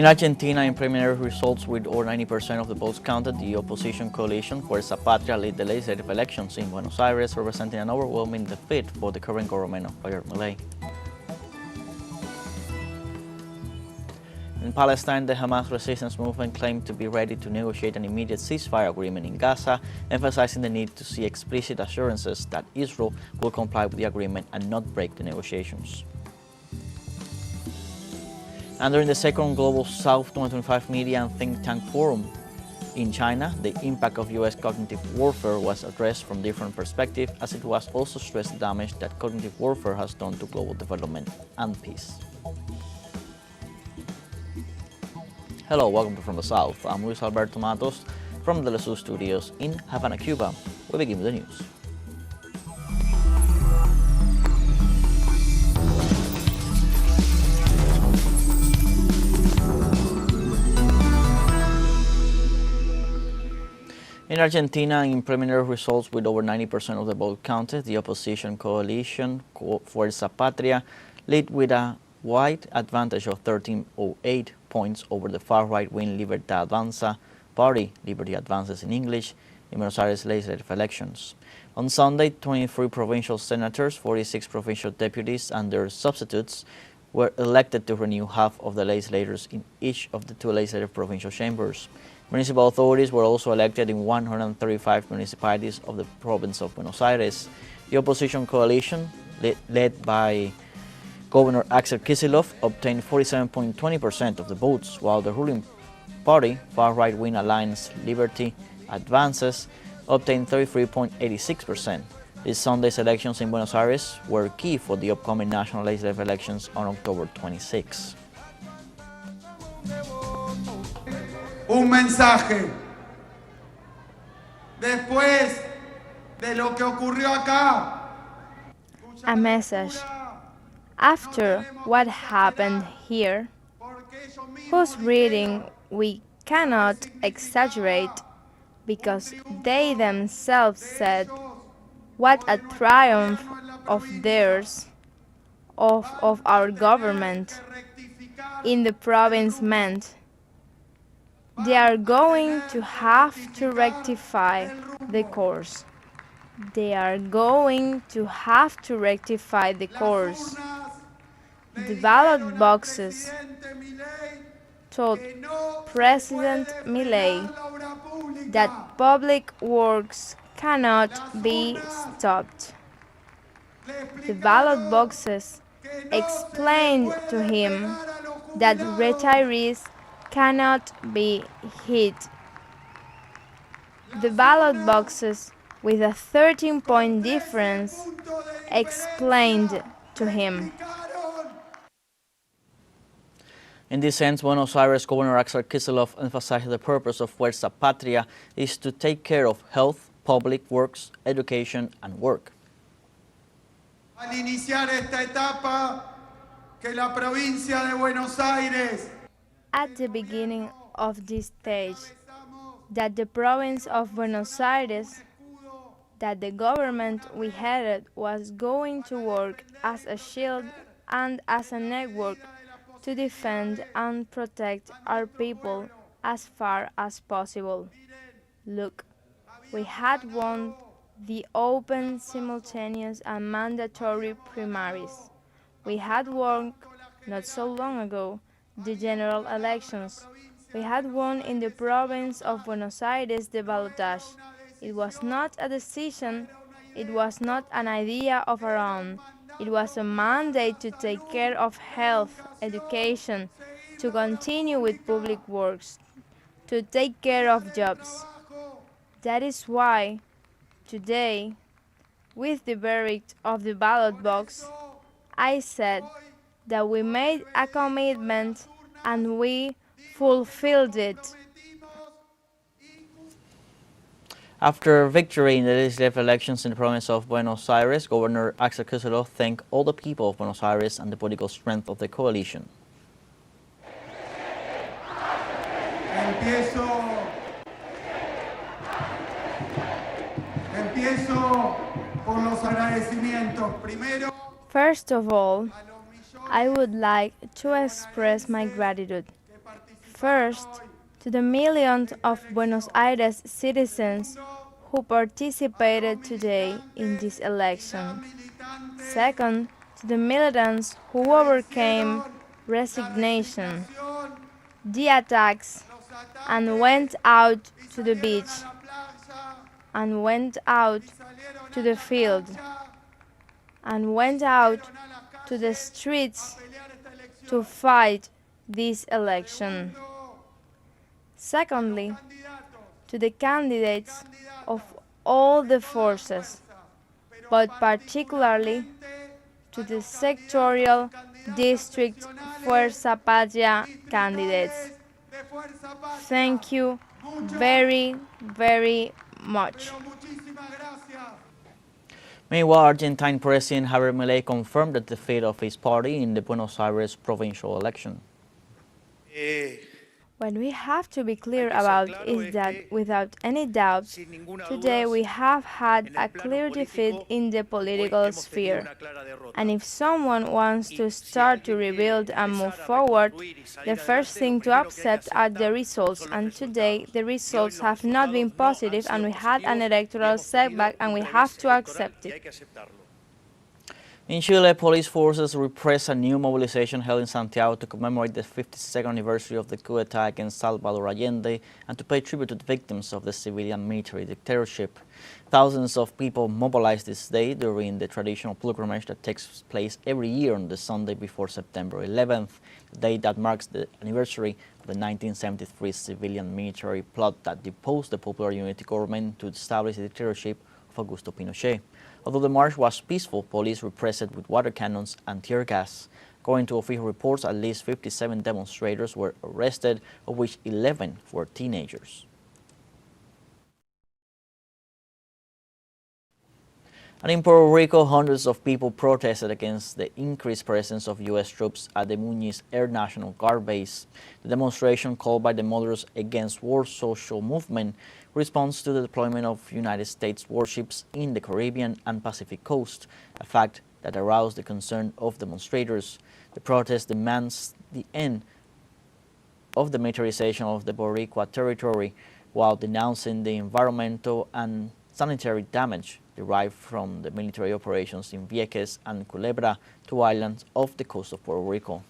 In Argentina, in preliminary results with over 90% of the votes counted, the opposition coalition Fuerza Patria led the legislative elections in Buenos Aires, representing an overwhelming defeat for the current government of Javier Milei. In Palestine, the Hamas Resistance Movement claimed to be ready to negotiate an immediate ceasefire agreement in Gaza, emphasizing the need to see explicit assurances that Israel will comply with the agreement and not break the negotiations. And during the second Global South 2025 Media and Think Tank Forum in China, the impact of U.S. cognitive warfare was addressed from different perspectives, as it was also stressed the damage that cognitive warfare has done to global development and peace. Hello, welcome to From the South. I'm Luis Alberto Matos from the Lesu Studios in Havana, Cuba. We begin with the news. In Argentina, in preliminary results with over 90% of the vote counted, the opposition coalition Fuerza Patria led with a wide advantage of 1308 points over the far right-wing Libertad Avanza party, Liberty Advances in English, in Buenos Aires legislative elections. On Sunday, 23 provincial senators, 46 provincial deputies, and their substitutes were elected to renew half of the legislators in each of the two legislative provincial chambers. Municipal authorities were also elected in 135 municipalities of the province of Buenos Aires. The opposition coalition, led by Governor Axel Kicillof, obtained 47.20% of the votes, while the ruling party, far right-wing alliance Liberty Advances, obtained 33.86%. This Sunday's elections in Buenos Aires were key for the upcoming national legislative elections on October 26. Un mensaje. Después de lo que ocurrió acá. A message. After what happened here, whose reading we cannot exaggerate, because they themselves said what a triumph of theirs, of our government, in the province meant. They are going to have to rectify the course. They are going to have to rectify the course. The ballot boxes told President Milei that public works cannot be stopped. The ballot boxes explained to him that retirees cannot be hit. The ballot boxes, with a 13-point difference, explained to him. In this sense, Buenos Aires Governor Axel Kicillof emphasized the purpose of Fuerza Patria is to take care of health, public works, education, and work. Al iniciar esta etapa, que la provincia de Buenos Aires At the beginning of this stage, that the province of Buenos Aires, that the government we headed was going to work as a shield and as a network to defend and protect our people as far as possible. Look, we had won the open, simultaneous and mandatory primaries. We had won, not so long ago, the general elections. We had won in the province of Buenos Aires the ballotage. It was not a decision, it was not an idea of our own. It was a mandate to take care of health, education, to continue with public works, to take care of jobs. That is why, today, with the verdict of the ballot box, I said that we made a commitment and we fulfilled it. After victory in the legislative elections in the province of Buenos Aires, Governor Axel Kicillof thanked all the people of Buenos Aires and the political strength of the coalition. Empiezo por los agradecimientos. Primero, first of all, I would like to express my gratitude First, to the millions of Buenos Aires citizens who participated today in this election. Second, to the militants who overcame resignation, the attacks, and went out to the beach, and went out to the field, and went out to the streets to fight this election. Secondly, to the candidates of all the forces, but particularly to the sectorial district Fuerza Patria candidates. Thank you very, very much. Meanwhile, Argentine President Javier Milei confirmed the defeat of his party in the Buenos Aires provincial election. What we have to be clear about is that, without any doubts, today we have had a clear defeat in the political sphere. And if someone wants to start to rebuild and move forward, the first thing to accept are the results. And today, the results have not been positive, and we had an electoral setback, and we have to accept it. In Chile, police forces repressed a new mobilization held in Santiago to commemorate the 52nd anniversary of the coup d'etat against Salvador Allende and to pay tribute to the victims of the civilian military dictatorship. Thousands of people mobilized this day during the traditional pilgrimage that takes place every year on the Sunday before September 11th, the day that marks the anniversary of the 1973 civilian military plot that deposed the Popular Unity government to establish the dictatorship of Augusto Pinochet. Although the march was peaceful, police repressed it with water cannons and tear gas. According to official reports, at least 57 demonstrators were arrested, of which 11 were teenagers. And in Puerto Rico, hundreds of people protested against the increased presence of U.S. troops at the Muñiz Air National Guard base. The demonstration, called by the Mothers Against War social movement, responds to the deployment of United States warships in the Caribbean and Pacific coast, a fact that aroused the concern of demonstrators. The protest demands the end of the militarization of the Boricua territory while denouncing the environmental and sanitary damage derived from the military operations in Vieques and Culebra, two islands off the coast of Puerto Rico.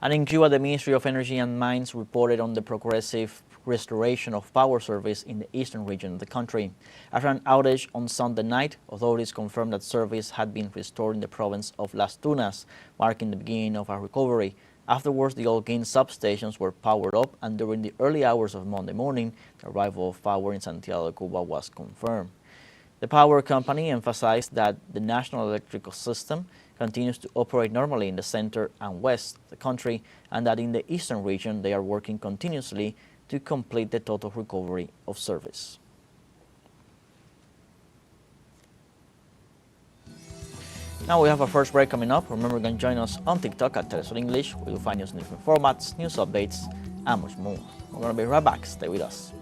And in Cuba, the Ministry of Energy and Mines reported on the progressive restoration of power service in the eastern region of the country. After an outage on Sunday night, authorities confirmed that service had been restored in the province of Las Tunas, marking the beginning of a recovery. Afterwards, the Holguín substations were powered up, and during the early hours of Monday morning, the arrival of power in Santiago de Cuba was confirmed. The power company emphasized that the national electrical system continues to operate normally in the center and west of the country, and that in the eastern region they are working continuously to complete the total recovery of service. Now we have our first break coming up. Remember, you can join us on TikTok at Telesur English, where you'll find us in different formats, news updates, and much more. We're going to be right back. Stay with us.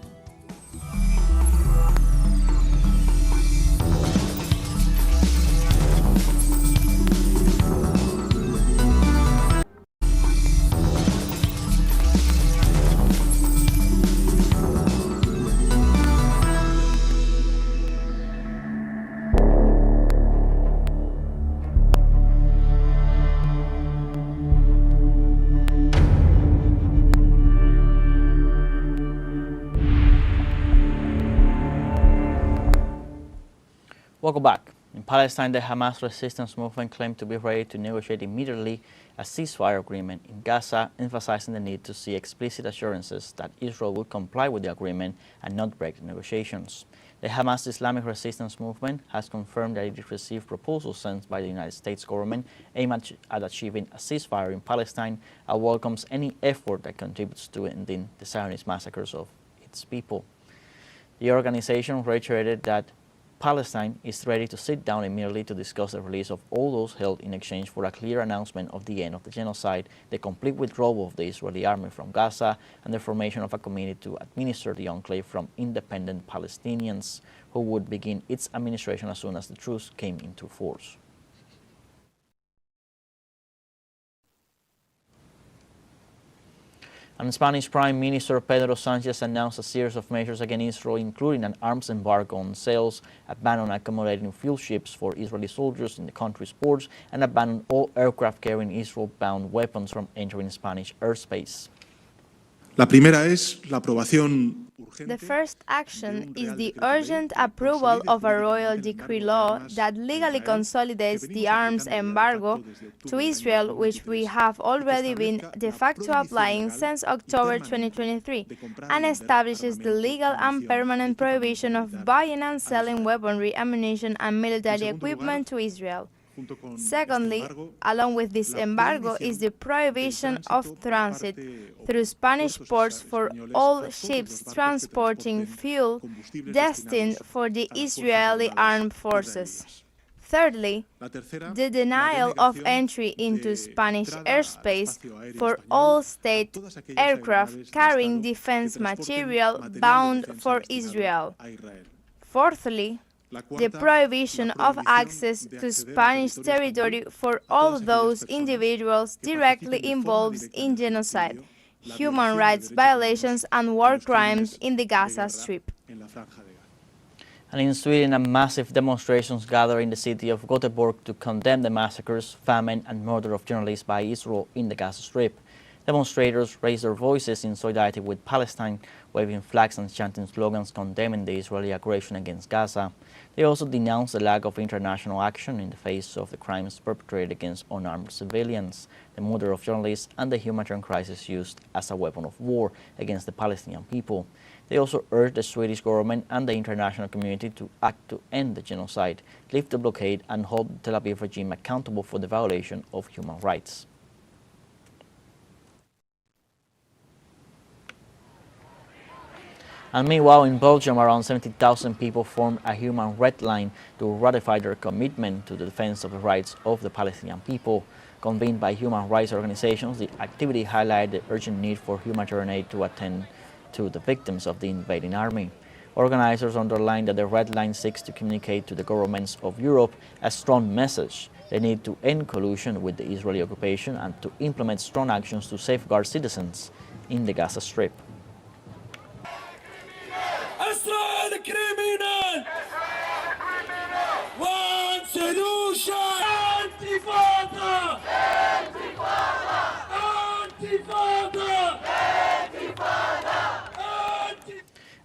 Welcome back. In Palestine, the Hamas Resistance Movement claimed to be ready to negotiate immediately a ceasefire agreement in Gaza, emphasizing the need to see explicit assurances that Israel will comply with the agreement and not break the negotiations. The Hamas Islamic Resistance Movement has confirmed that it received proposals sent by the United States government aimed at achieving a ceasefire in Palestine and welcomes any effort that contributes to ending the Zionist massacres of its people. The organization reiterated that Palestine is ready to sit down immediately to discuss the release of all those held in exchange for a clear announcement of the end of the genocide, the complete withdrawal of the Israeli army from Gaza, and the formation of a committee to administer the enclave from independent Palestinians, who would begin its administration as soon as the truce came into force. And Spanish Prime Minister Pedro Sánchez announced a series of measures against Israel, including an arms embargo on sales, a ban on accommodating fuel ships for Israeli soldiers in the country's ports, and a ban on all aircraft carrying Israel-bound weapons from entering Spanish airspace. La primera es la aprobación urgente. The first action is the urgent approval of a royal decree law that legally consolidates the arms embargo to Israel, which we have already been de facto applying since October 2023, and establishes the legal and permanent prohibition of buying and selling weaponry, ammunition, and military equipment to Israel. Secondly, along with this embargo, is the prohibition of transit through Spanish ports for all ships transporting fuel destined for the Israeli armed forces. Thirdly, the denial of entry into Spanish airspace for all state aircraft carrying defense material bound for Israel. Fourthly, the prohibition of access to Spanish territory for all those individuals directly involved in genocide, human rights violations, and war crimes in the Gaza Strip. And in Sweden, massive demonstrations gathered in the city of Gothenburg to condemn the massacres, famine, and murder of journalists by Israel in the Gaza Strip. Demonstrators raised their voices in solidarity with Palestine, waving flags and chanting slogans condemning the Israeli aggression against Gaza. They also denounced the lack of international action in the face of the crimes perpetrated against unarmed civilians, the murder of journalists, and the humanitarian crisis used as a weapon of war against the Palestinian people. They also urged the Swedish government and the international community to act to end the genocide, lift the blockade, and hold the Tel Aviv regime accountable for the violation of human rights. And meanwhile, in Belgium, around 70,000 people formed a human red line to ratify their commitment to the defense of the rights of the Palestinian people. Convened by human rights organizations, the activity highlighted the urgent need for humanitarian aid to attend to the victims of the invading army. Organizers underlined that the red line seeks to communicate to the governments of Europe a strong message. They need to end collusion with the Israeli occupation and to implement strong actions to safeguard citizens in the Gaza Strip. Criminal! One solution! Antifada! Antifada! Antifada!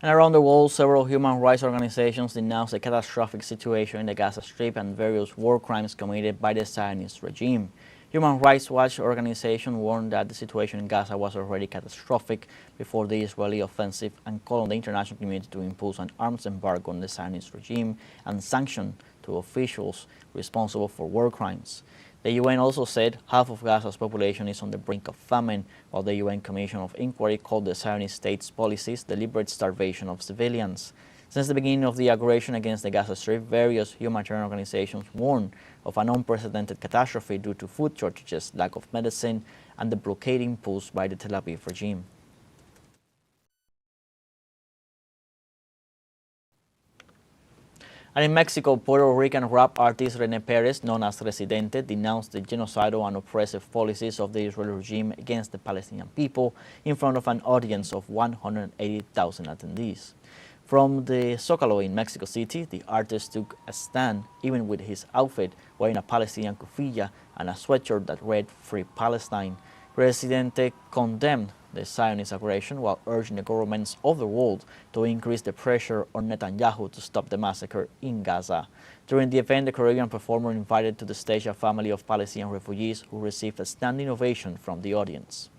And around the world, several human rights organizations denounced the catastrophic situation in the Gaza Strip and various war crimes committed by the Zionist regime. Human Rights Watch organization warned that the situation in Gaza was already catastrophic before the Israeli offensive and called on the international community to impose an arms embargo on the Zionist regime and sanction to officials responsible for war crimes. The UN also said half of Gaza's population is on the brink of famine, while the UN Commission of Inquiry called the Zionist state's policies deliberate starvation of civilians. Since the beginning of the aggression against the Gaza Strip, various humanitarian organizations warned of an unprecedented catastrophe due to food shortages, lack of medicine, and the blockade imposed by the Tel Aviv regime. And in Mexico, Puerto Rican rap artist René Perez, known as Residente, denounced the genocidal and oppressive policies of the Israeli regime against the Palestinian people in front of an audience of 180,000 attendees. From the Zócalo in Mexico City, the artist took a stand, even with his outfit, wearing a Palestinian kufiyya and a sweatshirt that read "Free Palestine." Residente condemned the Zionist aggression while urging the governments of the world to increase the pressure on Netanyahu to stop the massacre in Gaza. During the event, the Caribbean performer invited to the stage a family of Palestinian refugees who received a standing ovation from the audience.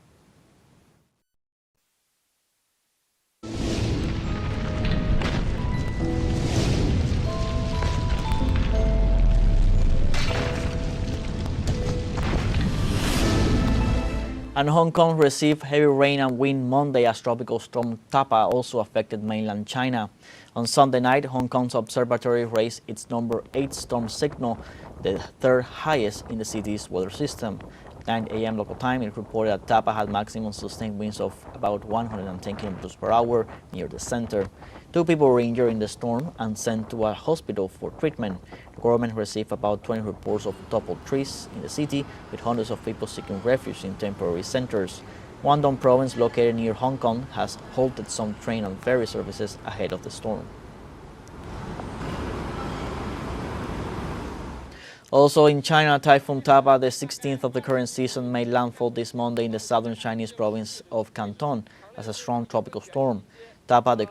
And Hong Kong received heavy rain and wind Monday as tropical storm Tapa also affected mainland China. On Sunday night, Hong Kong's observatory raised its number 8 storm signal, the third highest in the city's weather system. 9 a.m. local time, it reported that Tapa had maximum sustained winds of about 110 km per hour near the center. 2 people were injured in the storm and sent to a hospital for treatment. The government received about 20 reports of toppled trees in the city, with hundreds of people seeking refuge in temporary centers. Guangdong province, located near Hong Kong, has halted some train and ferry services ahead of the storm. Also in China, Typhoon Tapa, the 16th of the current season, made landfall this Monday in the southern Chinese province of Canton as a strong tropical storm. Tapa, the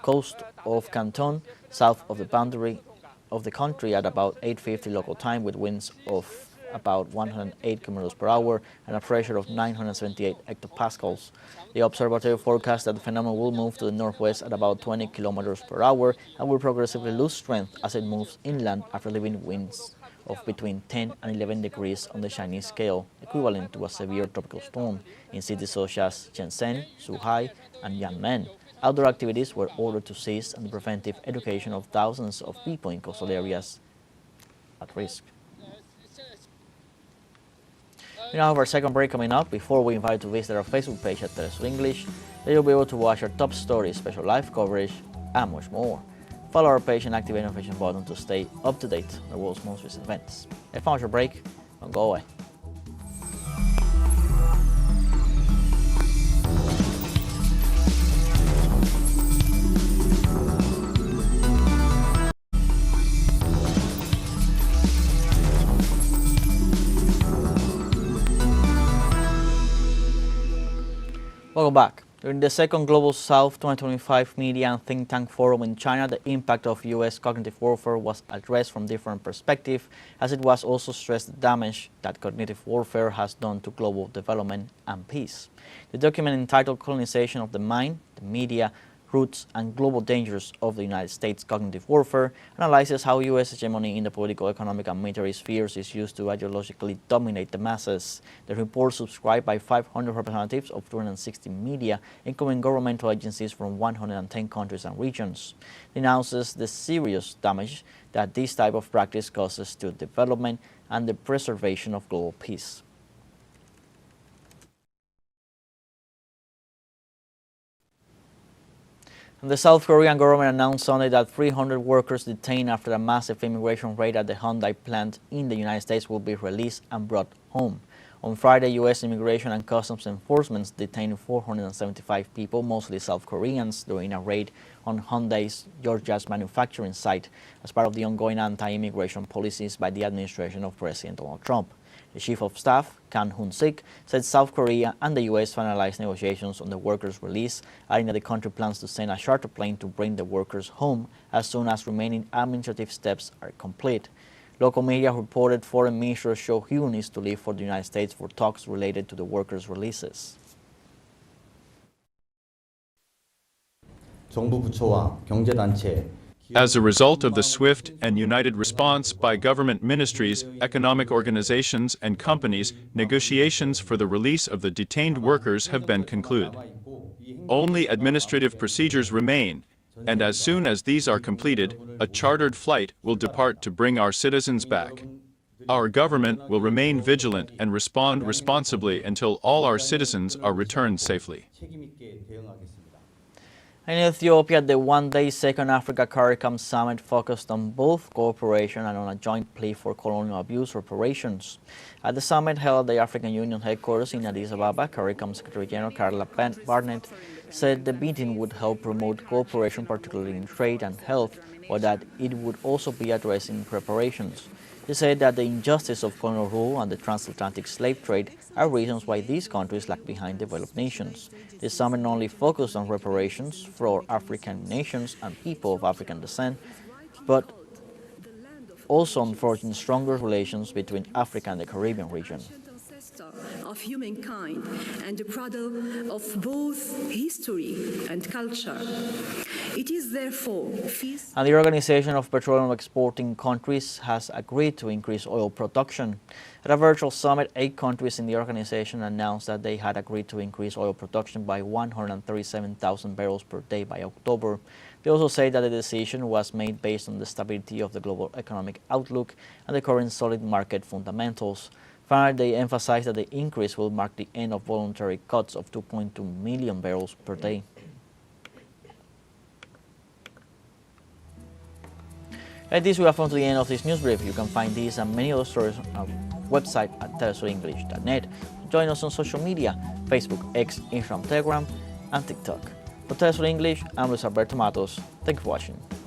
coast of Canton, south of the boundary of the country, at about 8:50 local time, with winds of about 108 km per hour and a pressure of 978 hectopascals. The observatory forecasts that the phenomenon will move to the northwest at about 20 km per hour and will progressively lose strength as it moves inland after leaving winds of between 10 and 11 degrees on the Chinese scale, equivalent to a severe tropical storm, in cities such as Shenzhen, Zhuhai, and Yanmen. Outdoor activities were ordered to cease and the preventive education of thousands of people in coastal areas at risk. We now have our second break coming up. Before we invite you to visit our Facebook page at Telesur English, there you'll be able to watch our top stories, special live coverage, and much more. Follow our page and activate the notification button to stay up to date on the world's most recent events. If you found your break, don't go away. Welcome back. During the second Global South 2025 Media and Think Tank Forum in China, the impact of U.S. cognitive warfare was addressed from different perspectives, as it was also stressed the damage that cognitive warfare has done to global development and peace. The document, entitled Colonization of the Mind, the Media, Roots and Global Dangers of the United States Cognitive Warfare, analyzes how U.S. hegemony in the political, economic and military spheres is used to ideologically dominate the masses. The report, subscribed by 500 representatives of 260 media, including governmental agencies from 110 countries and regions, denounces the serious damage that this type of practice causes to development and the preservation of global peace. The South Korean government announced Sunday that 300 workers detained after a massive immigration raid at the Hyundai plant in the United States will be released and brought home. On Friday, U.S. Immigration and Customs Enforcement detained 475 people, mostly South Koreans, during a raid on Hyundai's Georgia's manufacturing site as part of the ongoing anti-immigration policies by the administration of President Donald Trump. The Chief of Staff, Kang Hoon-sik, said South Korea and the U.S. finalized negotiations on the workers' release, adding that the country plans to send a charter plane to bring the workers home as soon as remaining administrative steps are complete. Local media reported Foreign Minister Cho Hyun is to leave for the United States for talks related to the workers' releases. 정부 부처와 경제단체 As a result of the swift and united response by government ministries, economic organizations, and companies, negotiations for the release of the detained workers have been concluded. Only administrative procedures remain, and as soon as these are completed, a chartered flight will depart to bring our citizens back. Our government will remain vigilant and respond responsibly until all our citizens are returned safely. In Ethiopia, the one-day Second Africa CARICOM summit focused on both cooperation and on a joint plea for colonial abuse reparations. At the summit held at the African Union headquarters in Addis Ababa, CARICOM Secretary General Carla Barnett said the meeting would help promote cooperation, particularly in trade and health, but that it would also be addressing reparations. He said that the injustice of colonial rule and the transatlantic slave trade are reasons why these countries lag behind developed nations. This summit not only focused on reparations for African nations and people of African descent, but also on forging stronger relations between Africa and the Caribbean region. Of humankind and the product of both history and culture. It is therefore And the Organization of Petroleum Exporting Countries has agreed to increase oil production. At a virtual summit, 8 countries in the organization announced that they had agreed to increase oil production by 137,000 barrels per day by October. They also say that the decision was made based on the stability of the global economic outlook and the current solid market fundamentals. Finally, they emphasized that the increase will mark the end of voluntary cuts of 2.2 million barrels per day. At this, we have come to the end of this news brief. You can find these and many other stories on our website at telesurenglish.net. Join us on social media, Facebook, X, Instagram, Telegram, and TikTok. For Telesur English, I'm Luis Alberto Matos. Thank you for watching.